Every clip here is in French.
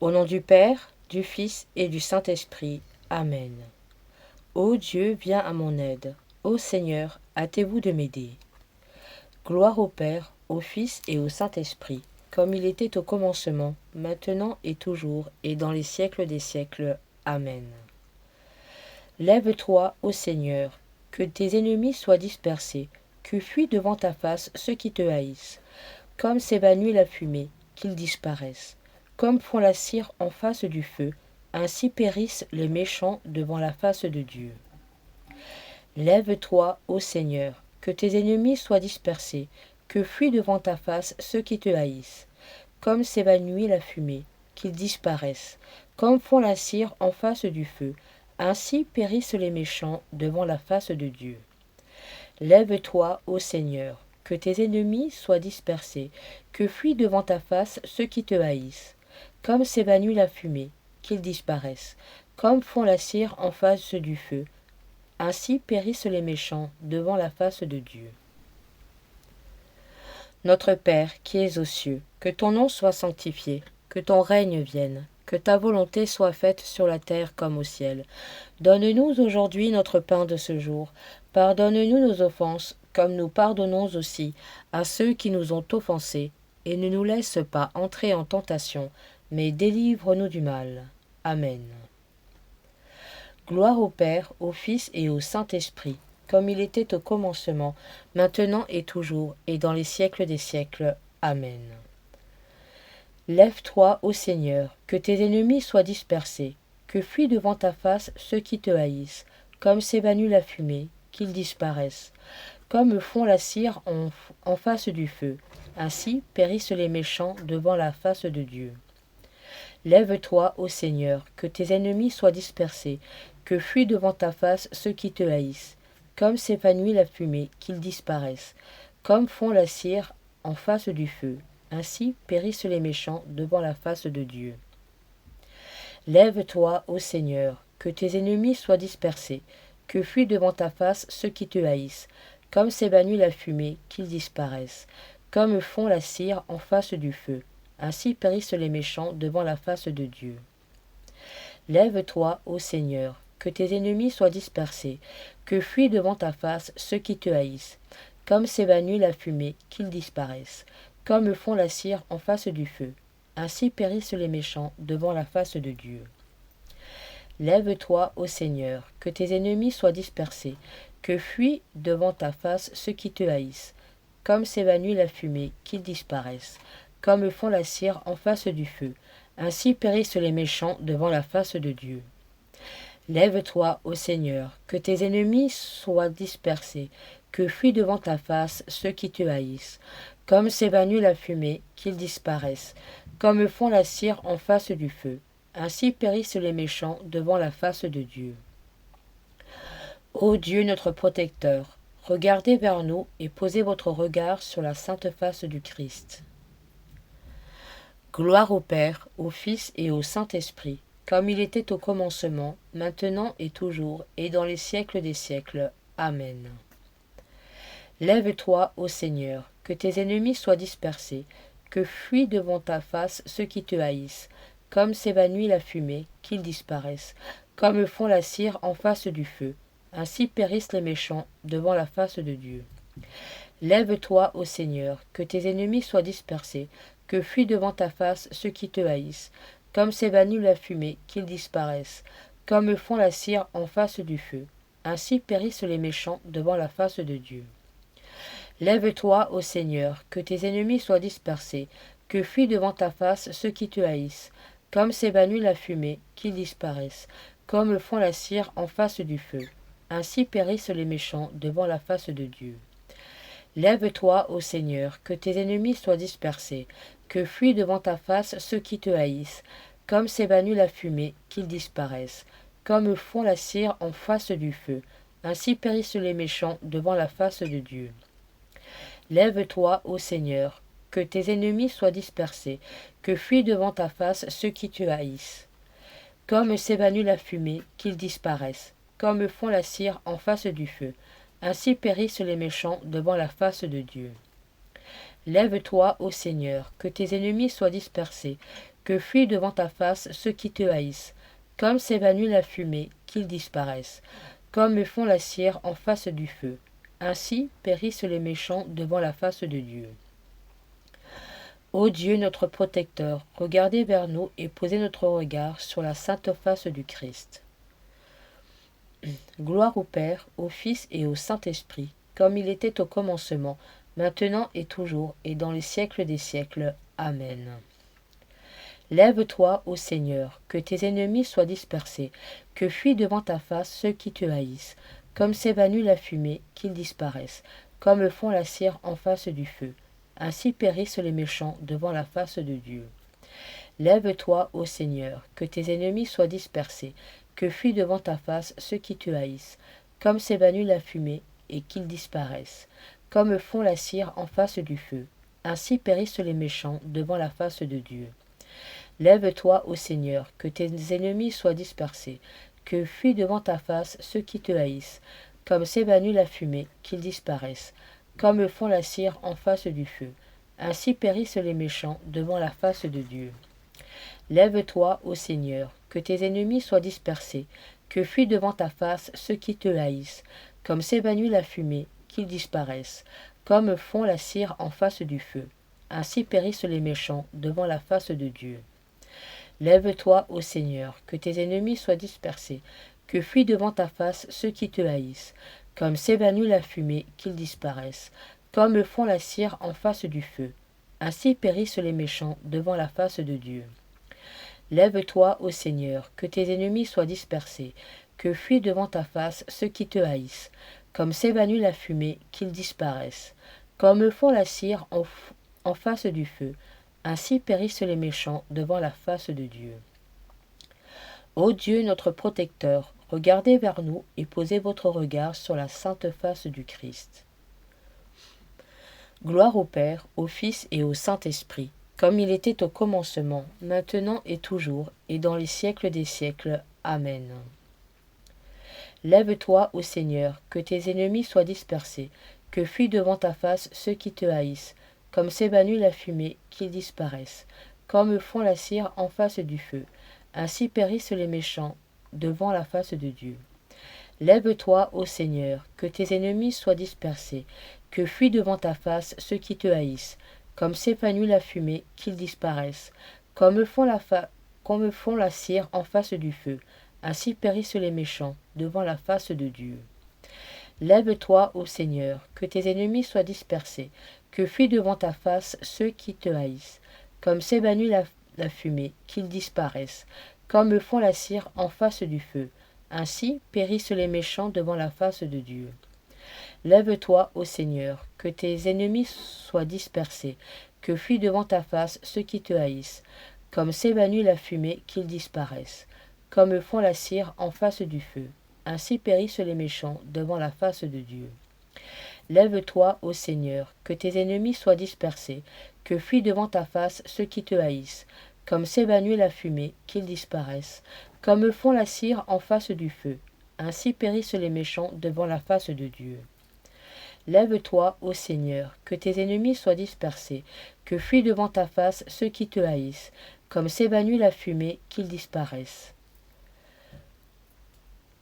Au nom du Père, du Fils et du Saint-Esprit. Amen. Ô Dieu, viens à mon aide. Ô Seigneur, hâtez-vous de m'aider. Gloire au Père, au Fils et au Saint-Esprit, comme il était au commencement, maintenant et toujours, et dans les siècles des siècles. Amen. Lève-toi, ô Seigneur, que tes ennemis soient dispersés, que fuient devant ta face ceux qui te haïssent. Comme s'évanouit la fumée, qu'ils disparaissent. Comme font la cire en face du feu, ainsi périssent les méchants devant la face de Dieu. Lève-toi, ô Seigneur, que tes ennemis soient dispersés, que fuient devant ta face ceux qui te haïssent. Comme s'évanouit la fumée, qu'ils disparaissent. Comme font la cire en face du feu, ainsi périssent les méchants devant la face de Dieu. Lève-toi, ô Seigneur, que tes ennemis soient dispersés, que fuient devant ta face ceux qui te haïssent. Comme s'évanouit la fumée, qu'ils disparaissent, comme font la cire en face du feu, ainsi périssent les méchants devant la face de Dieu. Notre Père qui es aux cieux, que ton nom soit sanctifié, que ton règne vienne, que ta volonté soit faite sur la terre comme au ciel. Donne-nous aujourd'hui notre pain de ce jour. Pardonne-nous nos offenses, comme nous pardonnons aussi à ceux qui nous ont offensés, et ne nous laisse pas entrer en tentation, mais délivre-nous du mal. Amen. Gloire au Père, au Fils et au Saint-Esprit, comme il était au commencement, maintenant et toujours, et dans les siècles des siècles. Amen. Lève-toi, ô Seigneur, que tes ennemis soient dispersés, que fuient devant ta face ceux qui te haïssent, comme s'évanouit la fumée, qu'ils disparaissent, comme font la cire en face du feu, ainsi périssent les méchants devant la face de Dieu. Lève-toi, ô Seigneur, que tes ennemis soient dispersés, que fuient devant ta face ceux qui te haïssent, comme s'évanouit la fumée, qu'ils disparaissent, comme font la cire en face du feu, ainsi périssent les méchants devant la face de Dieu. Lève-toi, ô Seigneur, que tes ennemis soient dispersés, que fuient devant ta face ceux qui te haïssent, comme s'évanouit la fumée, qu'ils disparaissent, comme font la cire en face du feu, ainsi périssent les méchants devant la face de Dieu. Lève-toi, ô Seigneur, que tes ennemis soient dispersés, que fuient devant ta face ceux qui te haïssent, comme s'évanouit la fumée, qu'ils disparaissent, comme font la cire en face du feu, ainsi périssent les méchants devant la face de Dieu. Lève-toi, ô Seigneur, que tes ennemis soient dispersés, que fuient devant ta face ceux qui te haïssent, comme s'évanouit la fumée, qu'ils disparaissent, comme font la cire en face du feu, ainsi périssent les méchants devant la face de Dieu. Lève-toi, ô Seigneur, que tes ennemis soient dispersés, que fuient devant ta face ceux qui te haïssent, comme s'évanouit la fumée, qu'ils disparaissent, comme font la cire en face du feu, ainsi périssent les méchants devant la face de Dieu. Ô Dieu notre protecteur, regardez vers nous et posez votre regard sur la sainte face du Christ. Gloire au Père, au Fils et au Saint-Esprit, comme il était au commencement, maintenant et toujours, et dans les siècles des siècles. Amen. Lève-toi, ô Seigneur, que tes ennemis soient dispersés, que fuient devant ta face ceux qui te haïssent, comme s'évanouit la fumée, qu'ils disparaissent, comme font la cire en face du feu, ainsi périssent les méchants devant la face de Dieu. Lève-toi, ô Seigneur, que tes ennemis soient dispersés, que fuient devant ta face ceux qui te haïssent, comme s'évanouit la fumée, qu'ils disparaissent, comme font la cire en face du feu, ainsi périssent les méchants devant la face de Dieu. Lève-toi, ô Seigneur, que tes ennemis soient dispersés, que fuient devant ta face ceux qui te haïssent, comme s'évanouit la fumée, qu'ils disparaissent, comme font la cire en face du feu, ainsi périssent les méchants devant la face de Dieu. Lève-toi, ô Seigneur, que tes ennemis soient dispersés, que fuient devant ta face ceux qui te haïssent, comme s'évanouit la fumée, qu'ils disparaissent, comme font la cire en face du feu, ainsi périssent les méchants devant la face de Dieu. Lève-toi, ô Seigneur, que tes ennemis soient dispersés, que fuient devant ta face ceux qui te haïssent. Comme s'évanouit la fumée, qu'ils disparaissent, comme font la cire en face du feu, ainsi périssent les méchants devant la face de Dieu. Lève-toi, ô Seigneur, que tes ennemis soient dispersés, que fuient devant ta face ceux qui te haïssent. Comme s'évanouit la fumée, qu'ils disparaissent, comme fond la cire en face du feu. Ainsi périssent les méchants devant la face de Dieu. Ô Dieu notre protecteur, regardez vers nous et posez notre regard sur la sainte face du Christ. Gloire au Père, au Fils et au Saint-Esprit, comme il était au commencement, maintenant et toujours, et dans les siècles des siècles. Amen. Lève-toi, ô Seigneur, que tes ennemis soient dispersés, que fuient devant ta face ceux qui te haïssent, comme s'évanouit la fumée, qu'ils disparaissent, comme fond la cire en face du feu. Ainsi périssent les méchants devant la face de Dieu. Lève-toi, ô Seigneur, que tes ennemis soient dispersés, que fuient devant ta face ceux qui te haïssent, comme s'évanouit la fumée, et qu'ils disparaissent, comme fond la cire en face du feu. Ainsi périssent les méchants devant la face de Dieu. Lève-toi, ô Seigneur, que tes ennemis soient dispersés, que fuient devant ta face ceux qui te haïssent, comme s'évanouit la fumée, qu'ils disparaissent, comme fond la cire en face du feu. Ainsi périssent les méchants devant la face de Dieu. Lève-toi, ô Seigneur, que tes ennemis soient dispersés, que fuient devant ta face ceux qui te haïssent, comme s'évanouit la fumée, qu'ils disparaissent, comme fond la cire en face du feu. Ainsi périssent les méchants devant la face de Dieu. Lève-toi, ô Seigneur, que tes ennemis soient dispersés, que fuient devant ta face ceux qui te haïssent, comme s'évanouit la fumée, qu'ils disparaissent, comme fond la cire en face du feu. Ainsi périssent les méchants devant la face de Dieu. Lève-toi, ô Seigneur, que tes ennemis soient dispersés, que fuient devant ta face ceux qui te haïssent, comme s'évanouit la fumée, qu'ils disparaissent, comme fond la cire en face du feu. Ainsi périssent les méchants devant la face de Dieu. Ô Dieu notre protecteur, regardez vers nous et posez votre regard sur la sainte face du Christ. Gloire au Père, au Fils et au Saint-Esprit, comme il était au commencement, maintenant et toujours, et dans les siècles des siècles. Amen. Lève-toi, ô Seigneur, que tes ennemis soient dispersés, que fuient devant ta face ceux qui te haïssent, comme s'évanouit la fumée, qu'ils disparaissent, comme fond la cire en face du feu. Ainsi périssent les méchants devant la face de Dieu. Lève-toi, ô Seigneur, que tes ennemis soient dispersés, que fuient devant ta face ceux qui te haïssent, comme s'épanouit la fumée, qu'ils disparaissent, comme font la cire en face du feu. Ainsi périssent les méchants devant la face de Dieu. Lève-toi, ô Seigneur, que tes ennemis soient dispersés, que fuient devant ta face ceux qui te haïssent, comme s'évanouit la fumée, qu'ils disparaissent, comme font la cire en face du feu. Ainsi périssent les méchants devant la face de Dieu. Lève-toi, ô Seigneur, que tes ennemis soient dispersés, que fuient devant ta face ceux qui te haïssent, comme s'évanouit la fumée, qu'ils disparaissent, comme font la cire en face du feu. Ainsi périssent les méchants devant la face de Dieu. Lève-toi, ô Seigneur, que tes ennemis soient dispersés, que fuient devant ta face ceux qui te haïssent, comme s'évanouit la fumée, qu'ils disparaissent, comme font la cire en face du feu. Ainsi périssent les méchants devant la face de Dieu. Lève-toi, ô Seigneur, que tes ennemis soient dispersés, que fuient devant ta face ceux qui te haïssent, comme s'évanouit la fumée, qu'ils disparaissent,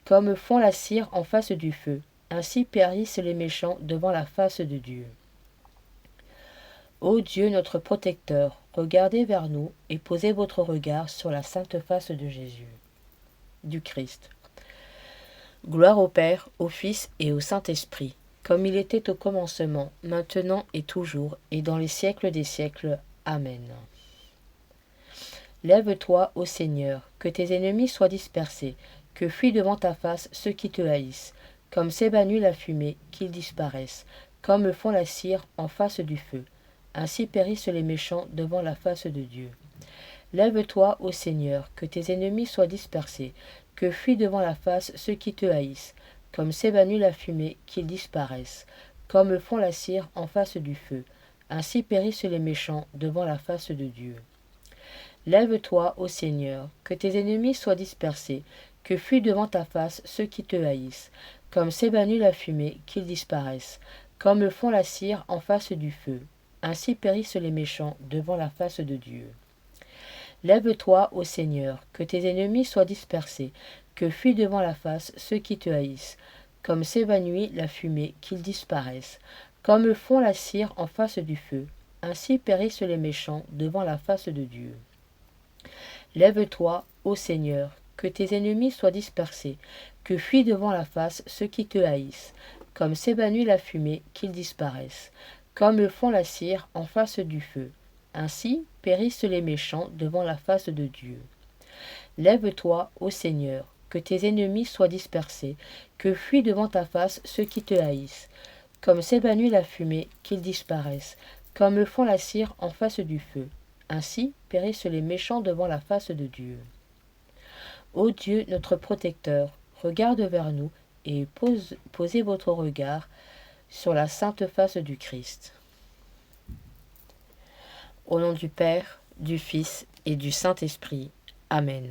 comme font la cire en face du feu. Ainsi périssent les méchants devant la face de Dieu. Ô Dieu notre protecteur, regardez vers nous et posez votre regard sur la sainte face de Jésus, du Christ. Gloire au Père, au Fils et au Saint-Esprit, comme il était au commencement, maintenant et toujours, et dans les siècles des siècles. Amen. Lève-toi, ô Seigneur, que tes ennemis soient dispersés, que fuient devant ta face ceux qui te haïssent, comme s'évanouit la fumée, qu'ils disparaissent, comme font la cire en face du feu. Ainsi périssent les méchants devant la face de Dieu. Lève-toi, ô Seigneur, que tes ennemis soient dispersés, que fuient devant la face ceux qui te haïssent, comme s'évanouit la fumée, qu'ils disparaissent, comme font la cire en face du feu. Ainsi périssent les méchants devant la face de Dieu. Lève-toi, ô Seigneur, que tes ennemis soient dispersés, que fuient devant ta face ceux qui te haïssent, comme s'évanouit la fumée, qu'ils disparaissent, comme font la cire en face du feu. Ainsi périssent les méchants devant la face de Dieu. Lève-toi, ô Seigneur, que tes ennemis soient dispersés, que fuient devant la face ceux qui te haïssent. Comme s'évanouit la fumée, qu'ils disparaissent. Comme fond la cire en face du feu, ainsi périssent les méchants devant la face de Dieu. Lève-toi, ô Seigneur, que tes ennemis soient dispersés, que fuient devant la face ceux qui te haïssent. Comme s'évanouit la fumée, qu'ils disparaissent. Comme fond la cire en face du feu, ainsi périssent les méchants devant la face de Dieu. Lève-toi, ô Seigneur, que tes ennemis soient dispersés, que fuient devant ta face ceux qui te haïssent. Comme s'évanouit la fumée, qu'ils disparaissent, comme fond la cire en face du feu. Ainsi périssent les méchants devant la face de Dieu. Ô Dieu, notre protecteur, regarde vers nous et posez votre regard sur la sainte face du Christ. Au nom du Père, du Fils et du Saint-Esprit. Amen.